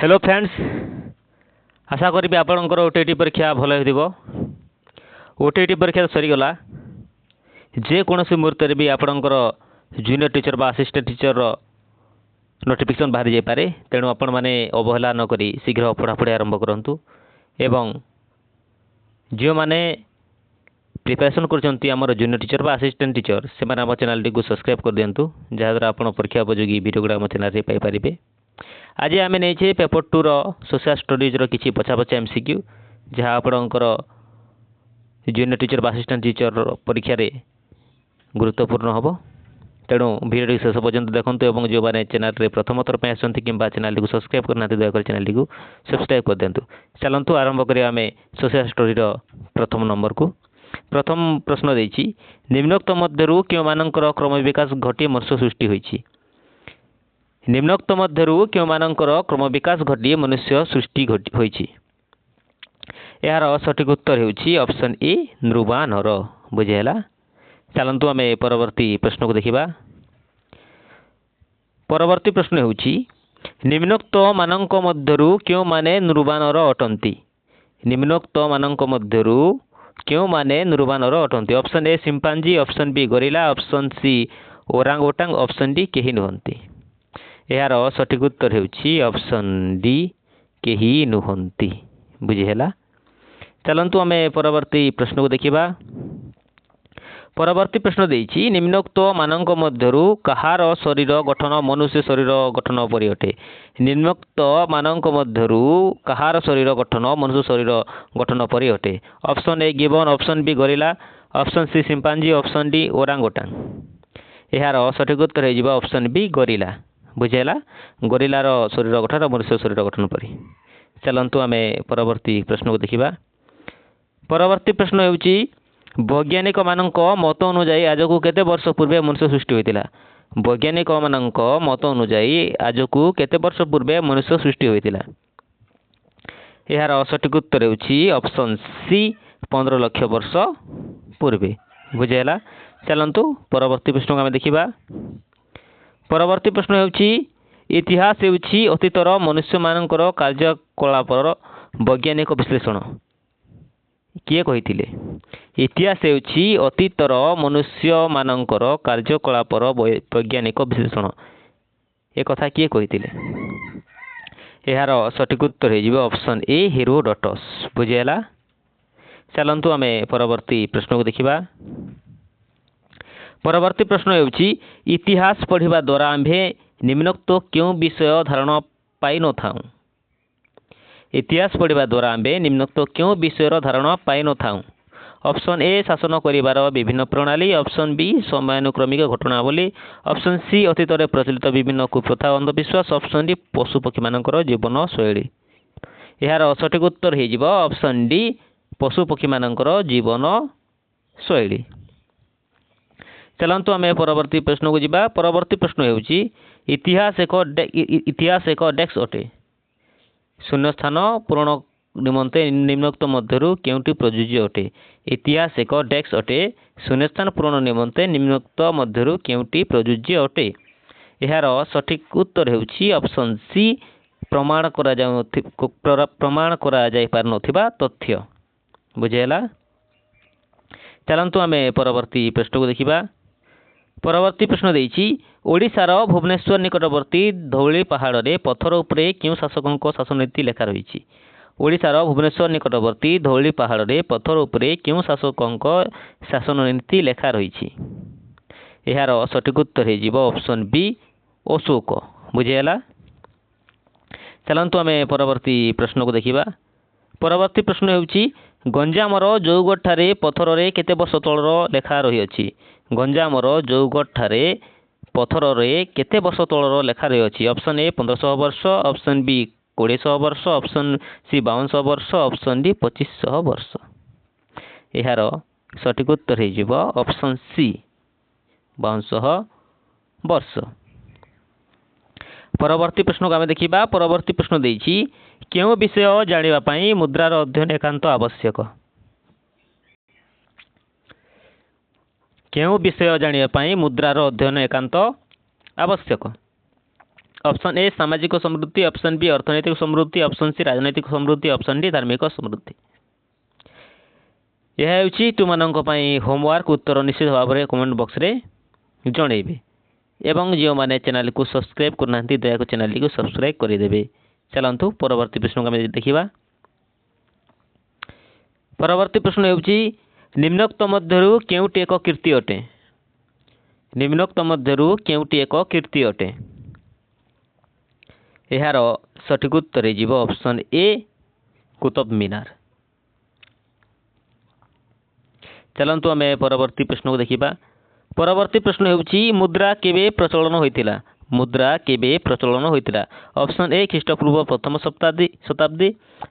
Hello friends, आशा करी आपणकर OTT परीक्षा भल हो। ओटीटी परीक्षा सरीगला जेकोसी मुहूर्त भी आपणकर जूनियर टीचर बा असिस्टेंट टीचर नोटिफिकेशन बाहरी जापे। तेणु आपण मैंने अवहेला नक शीघ्र पढ़ापढ़ी आरंभ करूँ एवं जो मैंने प्रिपेरेसन कर जूनियर टीचर बा असिस्टेंट टीचर से आम चैनल टी सब्सक्राइब कर दिंतु, जहाँद्वारा आप परीक्षा उपयोगी वीडियो गुड़ा आम चैनल पाइपर। आज आम नहीं पेपर 2 सोशल स्टडीज किसी पछा पछा एमसीक्यू जहाँ आपणकर जूनियर टीचर बा असिस्टेंट टीचर परीक्षा गुरुत्वपूर्ण हम। तेणु भिडियो शेष पर्यंत देखूँ और जो मैंने चैनल प्रथम थर पर आसती कि चैनल को सब्सक्राइब करना दयाकर चैनल को सब्सक्राइब कर दिंतु। चलतु आरंभ करिया आम सोशल स्टडी प्रथम नंबर को। प्रथम प्रश्न देछि, निम्नोक्त मध्यरु केउमानकर क्रम विकास घटी मनुष्य सृष्टि होइछि। निम्नोक्त मध्यरु केउमानकर क्रम विकास घटी मनुष्य सृष्टि होइछि। यार सठिक उत्तर हेउछि ऑप्शन ए नृबानर। बुझेला। चलंतु आम परवर्ती प्रश्न को देखिबा। परवर्ती प्रश्न हेउछि, निम्नोक्त मानक मध्यरु केउ माने नृबानर अटंती। निम्नोक्त मानक मध्यरु केउ माने नृबानर अटंती। Option A chimpanzee, option B gorilla, option C orangutan, option D केही नुहंती। यार सठिक उत्तर हेउछि ऑप्शन डी केही नुहंती। बुझेला। चलंतु आम परवर्ती प्रश्न को देखिबा। परवर्ती प्रश्न देछि, निम्नोक्त मानक मध्यरु कहार शरीर गठन मनुष्य शरीर गठन परि अटे। निम्नोक्त मानक मध्यरु कहार शरीर गठन मनुष्य शरीर गठन परि अटे। Option A gibbon, option B gorilla, option C chimpanzee, option D orangutan. यार सठिक उत्तर हो ऑप्शन बी गोरिल्ला। बुझेला। गोरिल्लार शरीर गठन मनुष्य शरीर गठन परि। चलंतु आम परवर्ती प्रश्न को देखिबा। परवर्ती प्रश्न हेउछि, वैज्ञानिक मानक मत अनुजाई आज को केते वर्ष पूर्वे मनुष्य सृष्टि होइतिला। वैज्ञानिक मानक मत अनुजाई आज को केते वर्ष पूर्वे मनुष्य सृष्टि होइतिला। यार सठिक उत्तर हेउछि ऑप्शन सी 15 लाख वर्ष पूर्वे। बुझेला। चलंतु परवर्ती प्रश्न को आम देखिबा। परवर्ती प्रश्न हेउछि, इतिहास हेउछि अतीतर मनुष्य मानकर कार्यकलापर वैज्ञानिक विश्लेषण। किए कहिथिले? इतिहास हेउछि अतीतर मनुष्य मानकर कार्यकलापर वैज्ञानिक विश्लेषण। ए कथा किए कहिथिले? यार सठिक उत्तर हो ऑप्शन ए हेरोडोटस। बुझेला। चलंतु आम परवर्ती प्रश्न को देखिबा। परवर्ती प्रश्न हेउछि, इतिहास पढ़िबा द्वारा आम्भे निम्नोक्त क्यों विषय धारण पाई न थाऊ। इतिहास पढ़िबा द्वारा आम्भे निम्नोक्त क्यों विषयर धारण पाई न थाऊ। ऑप्शन ए शासन करिबार विभिन्न प्रणाली, ऑप्शन बी समयानुक्रमिक घटनावली, ऑप्शन सी अतीत प्रचलित विभिन्न कुप्रथा अंधविश्वास, ऑप्शन डी पशुपक्षी मानकर जीवन शैली। यार सठिक उत्तर हो ऑप्शन डी पशुपक्षी मानकर जीवन शैली। चलंतु आम परवर्ती प्रश्न को जिबा। परवर्ती प्रश्न हेउछि, इतिहास एक डेस्क अटे। शून्य स्थान पूरण निमंते निम्नोक्त मध्यरु केउटी प्रयोज्य अटे। इतिहास एक डेस्क अटे। शून्य स्थान पूरण निमंते निम्नोक्त मध्यरु केउटी प्रयोज्य अटे। यार सठिक उत्तर हेउछि ऑप्शन सी प्रमाण करा जाय पार नथिबा तथ्य। बुझेला। चलंतु आम परवर्ती प्रश्न को देखिबा। परवर्ती प्रश्न देछि, ओडिशार भुवनेश्वर निकटवर्ती धौली पहाड़ रे पत्थर उपरे क्यों शासकों शासन नीति लेखा रही। ओडिशार भुवनेश्वर निकटवर्ती धौली पहाड़ रे पत्थर उपरे क्यों शासकों शासन नीति लेखा रही। यार सठिक उत्तर हो ऑप्शन बी अशोक। बुझेला। चलंतु आम परवर्ती प्रश्न को देखिबा। परवर्ती प्रश्न हेउछि, गंजामर जौगढ़ ठारे पत्थर रे केते वर्ष तलर लेखा रही अछि। गंजामर जौगढ़ ठारे पत्थर रे केते वर्ष तलर लेखा रही अछि। ऑप्शन ए 1500 वर्ष, ऑप्शन बी 2100 वर्ष, ऑप्शन सी 5200 वर्ष, ऑप्शन डी 2500 वर्ष। यार सठिक उत्तर हो ऑप्शन सी 5200 वर्ष। परवर्ती प्रश्न को आम देखिबा। परवर्ती प्रश्न देछि, केउ विषय जानिबा पई मुद्रार अध्ययन एकांत आवश्यक। केउ विषय जानिबा पई मुद्रार अध्ययन एकांत आवश्यक। ऑप्शन ए सामाजिक समृद्धि, ऑप्शन बी अर्थनैतिक समृद्धि, ऑप्शन सी राजनैतिक समृद्धि, ऑप्शन डी धार्मिक समृद्धि। यह ହେଉଛି ତୁମମାନଙ୍କ ପାଇଁ ହୋମୱାର୍କ। ଉତ୍ତର ନିଶ୍ଚିତ ଭାବରେ କମେଣ୍ଟ ବକ୍ସରେ ଜଣେଇବେ ଏବଂ ଯେଉଁମାନେ ଚ୍ୟାନେଲକୁ ସବସ୍କ୍ରାଇବ୍ କରୁନାହାନ୍ତି ଦୟାକୁ ଚ୍ୟାନେଲଟିକୁ ସବସ୍କ୍ରାଇବ୍ କରିଦେବେ। ଚାଲନ୍ତୁ ପରବର୍ତ୍ତୀ ପ୍ରଶ୍ନକୁ ଆମେ ଦେଖିବା। ପରବର୍ତ୍ତୀ ପ୍ରଶ୍ନ ହେଉଛି ନିମ୍ନୋକ୍ତ ମଧ୍ୟରୁ କେଉଁଟି ଏକ କୀର୍ତ୍ତି ଅଟେ? ନିମ୍ନୋକ୍ତ ମଧ୍ୟରୁ କେଉଁଟି ଏକ କୀର୍ତ୍ତି ଅଟେ? ଏହାର ସଠିକ୍ ଉତ୍ତର ଯିବ ଅପସନ୍ ଏ କୁତୁବ ମିନାର। ଚାଲନ୍ତୁ ଆମେ ପରବର୍ତ୍ତୀ ପ୍ରଶ୍ନକୁ ଦେଖିବା। ପରବର୍ତ୍ତୀ ପ୍ରଶ୍ନ ହେଉଛି ମୁଦ୍ରା କେବେ ପ୍ରଚଳନ ହୋଇଥିଲା? ମୁଦ୍ରା କେବେ ପ୍ରଚଳନ ହୋଇଥିଲା? ଅପସନ୍ ଏ ଖ୍ରୀଷ୍ଟପୂର୍ବ ପ୍ରଥମ ଶତାବ୍ଦୀ,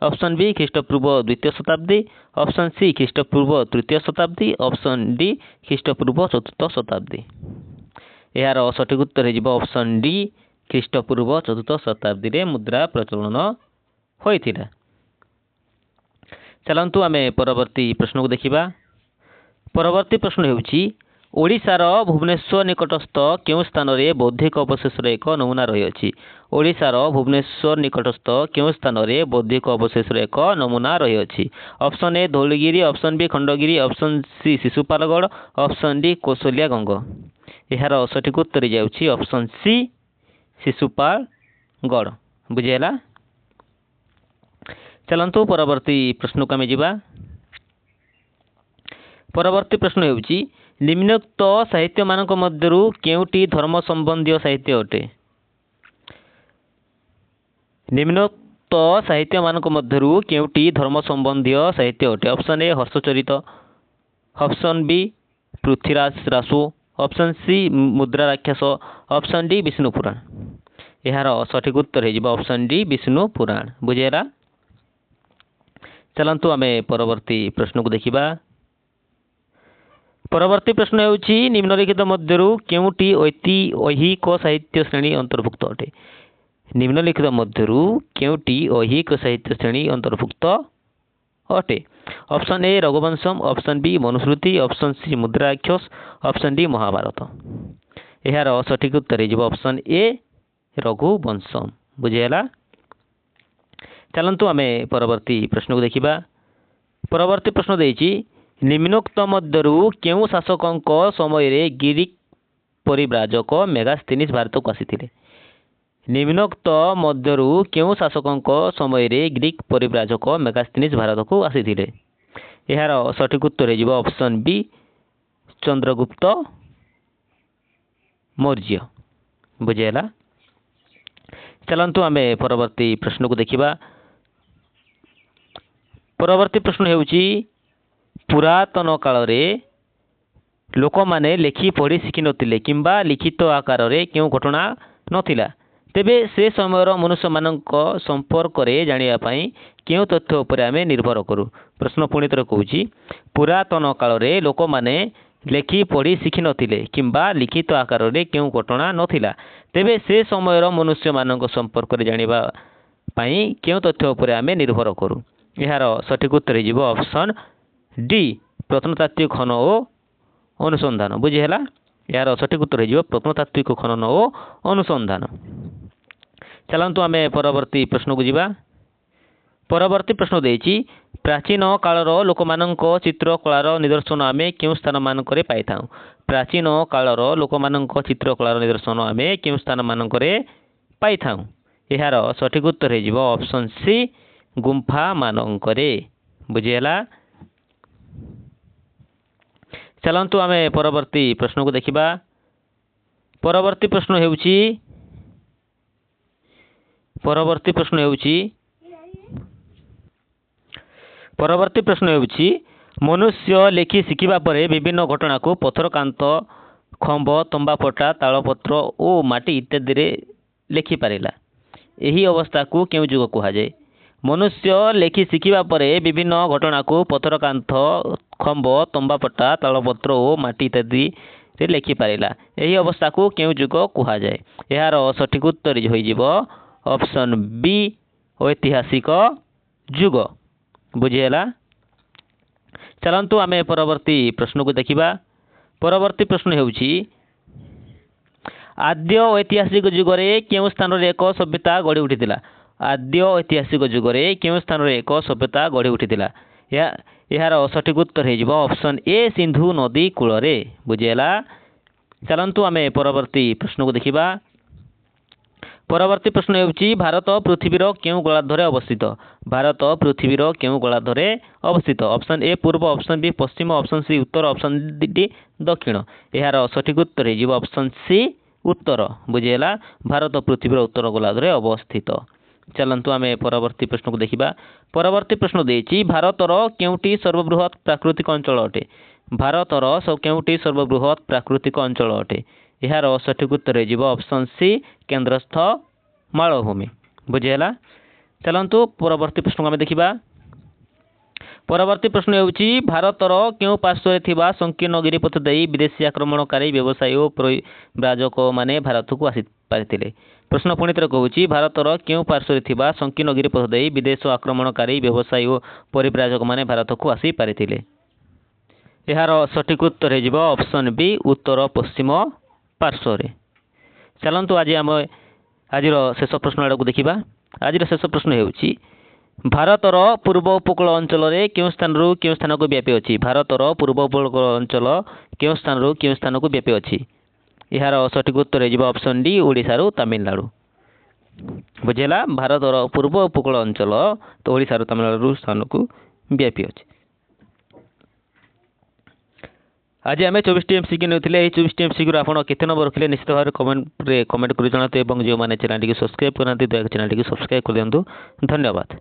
ଅପସନ୍ ବି ଖ୍ରୀଷ୍ଟପୂର୍ବ ଦ୍ୱିତୀୟ ଶତାବ୍ଦୀ, ଅପସନ୍ ସି ଖ୍ରୀଷ୍ଟପୂର୍ବ ତୃତୀୟ ଶତାବ୍ଦୀ, ଅପସନ୍ ଡି ଖ୍ରୀଷ୍ଟପୂର୍ବ ଚତୁର୍ଥ ଶତାବ୍ଦୀ। ଏହାର ସଠିକ୍ ଉତ୍ତର ଯିବ ଅପସନ୍ ଡି ଖ୍ରୀଷ୍ଟପୂର୍ବ ଚତୁର୍ଥ ଶତାବ୍ଦୀରେ ମୁଦ୍ରା ପ୍ରଚଳନ ହୋଇଥିଲା। ଚାଲନ୍ତୁ ଆମେ ପରବର୍ତ୍ତୀ ପ୍ରଶ୍ନକୁ ଦେଖିବା। ପରବର୍ତ୍ତୀ ପ୍ରଶ୍ନ ହେଉଛି ଓଡ଼ିଶାର ଭୁବନେଶ୍ୱର ନିକଟସ୍ଥ କେଉଁ ସ୍ଥାନରେ ବୌଦ୍ଧିକ ଅବଶେଷର ଏକ ନମୁନା ରହିଅଛି? ଓଡ଼ିଶାର ଭୁବନେଶ୍ୱର ନିକଟସ୍ଥ କେଉଁ ସ୍ଥାନରେ ବୌଦ୍ଧିକ ଅବଶେଷର ଏକ ନମୁନା ରହିଅଛି? Option A Dhauligiri, option B Khandagiri, option C Sisupalgarh, option D Kaushalya Ganga. ଏହାର ସଠିକ୍ ଉତ୍ତର ଯାଉଛି ଅପସନ୍ ସି ଶିଶୁପାଳଗଡ଼। ବୁଝିହେଲା? ଚାଲନ୍ତୁ ପରବର୍ତ୍ତୀ ପ୍ରଶ୍ନକୁ ଆମେ ଯିବା। ପରବର୍ତ୍ତୀ ପ୍ରଶ୍ନ ହେଉଛି ନିମ୍ନୋକ୍ତ ସାହିତ୍ୟମାନଙ୍କ ମଧ୍ୟରୁ କେଉଁଟି ଧର୍ମ ସମ୍ବନ୍ଧୀୟ ସାହିତ୍ୟ ଅଟେ? ନିମ୍ନୋକ୍ତ ସାହିତ୍ୟମାନଙ୍କ ମଧ୍ୟରୁ କେଉଁଟି ଧର୍ମ ସମ୍ବନ୍ଧୀୟ ସାହିତ୍ୟ ଅଟେ? Option A Harshacharita, option B Prithviraj Raso, option C Mudra Rakshasa, option D Vishnu Purana. ଏହାର ସଠିକ୍ ଉତ୍ତର ହୋଇଯିବ ଅପସନ୍ ଡି ବିଷ୍ଣୁ ପୁରାଣ। ବୁଝିହେଲା? ଚାଲନ୍ତୁ ଆମେ ପରବର୍ତ୍ତୀ ପ୍ରଶ୍ନକୁ ଦେଖିବା। ପରବର୍ତ୍ତୀ ପ୍ରଶ୍ନ ହେଉଛି ନିମ୍ନଲିଖିତ ମଧ୍ୟରୁ କେଉଁଟି ଐହିକ ସାହିତ୍ୟ ଶ୍ରେଣୀ ଅନ୍ତର୍ଭୁକ୍ତ ଅଟେ? ନିମ୍ନଲିଖିତ ମଧ୍ୟରୁ କେଉଁଟି ଐହିକ ସାହିତ୍ୟ ଶ୍ରେଣୀ ଅନ୍ତର୍ଭୁକ୍ତ ଅଟେ? Option A Raghuvamsham, option B Manusmriti, option C Mudra Rakshasa, option D Mahabharata. ଏହାର ସଠିକ୍ ଉତ୍ତର ହୋଇଯିବ ଅପସନ୍ ଏ ରଘୁବଂଶମ। ବୁଝିହେଲା? ଚାଲନ୍ତୁ ଆମେ ପରବର୍ତ୍ତୀ ପ୍ରଶ୍ନକୁ ଦେଖିବା। ପରବର୍ତ୍ତୀ ପ୍ରଶ୍ନ ଦେଇଛି ନିମ୍ନୋକ୍ତ ମଧ୍ୟରୁ କେଉଁ ଶାସକଙ୍କ ସମୟରେ ଗ୍ରୀକ୍ ପରିବ୍ରାଜକ ମେଗାସ୍ଥିନିସ୍ ଭାରତକୁ ଆସିଥିଲେ? ନିମ୍ନୋକ୍ତ ମଧ୍ୟରୁ କେଉଁ ଶାସକଙ୍କ ସମୟରେ ଗ୍ରୀକ୍ ପରିବ୍ରାଜକ ମେଗାସ୍ଥିନିସ୍ ଭାରତକୁ ଆସିଥିଲେ? ଏହାର ସଠିକ୍ ଉତ୍ତର ହୋଇଯିବ ଅପସନ୍ ବି ଚନ୍ଦ୍ରଗୁପ୍ତ ମୌର୍ଯ୍ୟ। ବୁଝିହେଲା? ଚାଲନ୍ତୁ ଆମେ ପରବର୍ତ୍ତୀ ପ୍ରଶ୍ନକୁ ଦେଖିବା। ପରବର୍ତ୍ତୀ ପ୍ରଶ୍ନ ହେଉଛି ପୁରାତନ କାଳରେ ଲୋକମାନେ ଲେଖି ପଢ଼ି ଶିଖିନଥିଲେ କିମ୍ବା ଲିଖିତ ଆକାରରେ କେଉଁ ଘଟଣା ନଥିଲା, ତେବେ ସେ ସମୟର ମନୁଷ୍ୟମାନଙ୍କ ସମ୍ପର୍କରେ ଜାଣିବା ପାଇଁ କେଉଁ ତଥ୍ୟ ଉପରେ ଆମେ ନିର୍ଭର କରୁ? ପ୍ରଶ୍ନ ପୁଣି ଥରେ କହୁଛି, ପୁରାତନ କାଳରେ ଲୋକମାନେ ଲେଖି ପଢ଼ି ଶିଖିନଥିଲେ କିମ୍ବା ଲିଖିତ ଆକାରରେ କେଉଁ ଘଟଣା ନଥିଲା, ତେବେ ସେ ସମୟର ମନୁଷ୍ୟମାନଙ୍କ ସମ୍ପର୍କରେ ଜାଣିବା ପାଇଁ କେଉଁ ତଥ୍ୟ ଉପରେ ଆମେ ନିର୍ଭର କରୁ? ଏହାର ସଠିକ୍ ଉତ୍ତର ହୋଇଯିବ ଅପସନ୍ ଡି ପ୍ରତ୍ନତାତ୍ତ୍ୱିକ ଖନନ ଓ ଅନୁସନ୍ଧାନ। ବୁଝିହେଲା? ଏହାର ସଠିକ୍ ଉତ୍ତର ହୋଇଯିବ ପ୍ରତ୍ନତାତ୍ତ୍ୱିକ ଖନନ ଓ ଅନୁସନ୍ଧାନ। ଚାଲନ୍ତୁ ଆମେ ପରବର୍ତ୍ତୀ ପ୍ରଶ୍ନକୁ ଯିବା। ପରବର୍ତ୍ତୀ ପ୍ରଶ୍ନ ଦେଇଛି ପ୍ରାଚୀନ କାଳର ଲୋକମାନଙ୍କ ଚିତ୍ରକଳାର ନିଦର୍ଶନ ଆମେ କେଉଁ ସ୍ଥାନମାନଙ୍କରେ ପାଇଥାଉ? ପ୍ରାଚୀନ କାଳର ଲୋକମାନଙ୍କ ଚିତ୍ରକଳାର ନିଦର୍ଶନ ଆମେ କେଉଁ ସ୍ଥାନମାନଙ୍କରେ ପାଇଥାଉ? ଏହାର ସଠିକ୍ ଉତ୍ତର ହୋଇଯିବ ଅପସନ୍ ସି ଗୁମ୍ଫାମାନଙ୍କରେ। ବୁଝିହେଲା? ଚାଲନ୍ତୁ ଆମେ ପରବର୍ତ୍ତୀ ପ୍ରଶ୍ନକୁ ଦେଖିବା। ପରବର୍ତ୍ତୀ ପ୍ରଶ୍ନ ହେଉଛି ମନୁଷ୍ୟ ଲେଖି ଶିଖିବା ପରେ ବିଭିନ୍ନ ଘଟଣାକୁ ପଥର କାନ୍ଥ, ଖମ୍ବ, ତମ୍ବାପଟା, ତାଳପତ୍ର ଓ ମାଟି ଇତ୍ୟାଦିରେ ଲେଖିପାରିଲା। ଏହି ଅବସ୍ଥାକୁ କେଉଁ ଯୁଗ କୁହାଯାଏ? ମନୁଷ୍ୟ ଲେଖି ଶିଖିବା ପରେ ବିଭିନ୍ନ ଘଟଣାକୁ ପଥର କାନ୍ଥ, ଖମ୍ବ, ତମ୍ବାପଟା, ତାଳପତ୍ର ଓ ମାଟି ଇତ୍ୟାଦିରେ ଲେଖିପାରିଲା। ଏହି ଅବସ୍ଥାକୁ କେଉଁ ଯୁଗ କୁହାଯାଏ? ଏହାର ସଠିକ୍ ଉତ୍ତର ହୋଇଯିବ ଅପସନ୍ ବି ଐତିହାସିକ ଯୁଗ। ବୁଝିହେଲା? ଚାଲନ୍ତୁ ଆମେ ପରବର୍ତ୍ତୀ ପ୍ରଶ୍ନକୁ ଦେଖିବା। ପରବର୍ତ୍ତୀ ପ୍ରଶ୍ନ ହେଉଛି आद्य ऐतिहासिक जुगरे केउं स्थान रे एक सभ्यता गढ़ी उठिथिला आद्य ऐतिहासिक जुगरे केउं स्थान रे एक सभ्यता गढ़ी उठिथिला यार सठिक उत्तर हो ऑप्शन ए सिंधु नदी कूल रे बुझीगला। चलंतु आमे परवर्ती प्रश्न को देखिबा। परवर्ती प्रश्न हेउची भारत पृथ्वीर केउं गोलार्धरे अवस्थित भारत पृथ्वीर केउं गोलार्धरे अवस्थित ऑप्शन ए पूर्व ऑप्शन बी पश्चिम ऑप्शन सी उत्तर ऑप्शन डी दक्षिण यार सठिक उत्तर हो ऑप्शन सी उत्तर बुझीगला। भारत पृथ्वीर उत्तर गोलार्धरे अवस्थित। चलंतु आमे परवर्ती प्रश्न को देखिबा। परवर्ती प्रश्न देछि भारतर केउंटी सर्वबृहत प्राकृतिक अंचल अटे भारतर केउंटी सर्वबृहत प्राकृतिक अंचल अटे यार सठिक उत्तर हो ऑप्शन सी केन्द्रस्थ मालभूमि बुझीगला। चलंतु परवर्ती प्रश्न को आमे देखिबा। परवर्ती प्रश्न हेउची भारतर केउं पार्श्व थिबा संकीर्ण गिरिपथ देई विदेशी आक्रमणकारी व्यवसायी और परिव्राजक माने भारत को आसी पारिथिले प्रश्न पुणी ଥରେ कहुची भारतर केउं पार्श्व थिबा संकीर्ण गिरिपथ देई विदेश आक्रमणकारी व्यवसायी और परिव्राजक माने भारत को आसी पारिथिले यार सठिक उत्तर हो ऑप्शन बी उत्तर पश्चिम पार्श्व रे। चलंतु आज आम आज शेष प्रश्न आड़ को देखिबा। आज शेष प्रश्न हेउची भारतर पूर्व उपकूल अंचल रे केउं स्थान रु केउं स्थान को व्यापी अछि भारतर पूर्व उपकूल अंचल केउं स्थान रु केउं स्थान को व्यापी अछि यार सठिक उत्तर हो ऑप्शन डी ओडिशा रु तमिलनाडु बुझेला। भारतर पूर्व उपकूल अंचल तो ओडिशा रु तमिलनाडु स्थान को व्यापी अछि। आज आम 24 एमसीक्यू नेउथिले 24 एमसीक्यू आपण केते नंबर रखिले निश्चित भाव कमेंट कर जणाते जो मैंने चैनल सब्सक्राइब करना दया चैनल सब्सक्राइब कर दिंतु। धन्यवाद।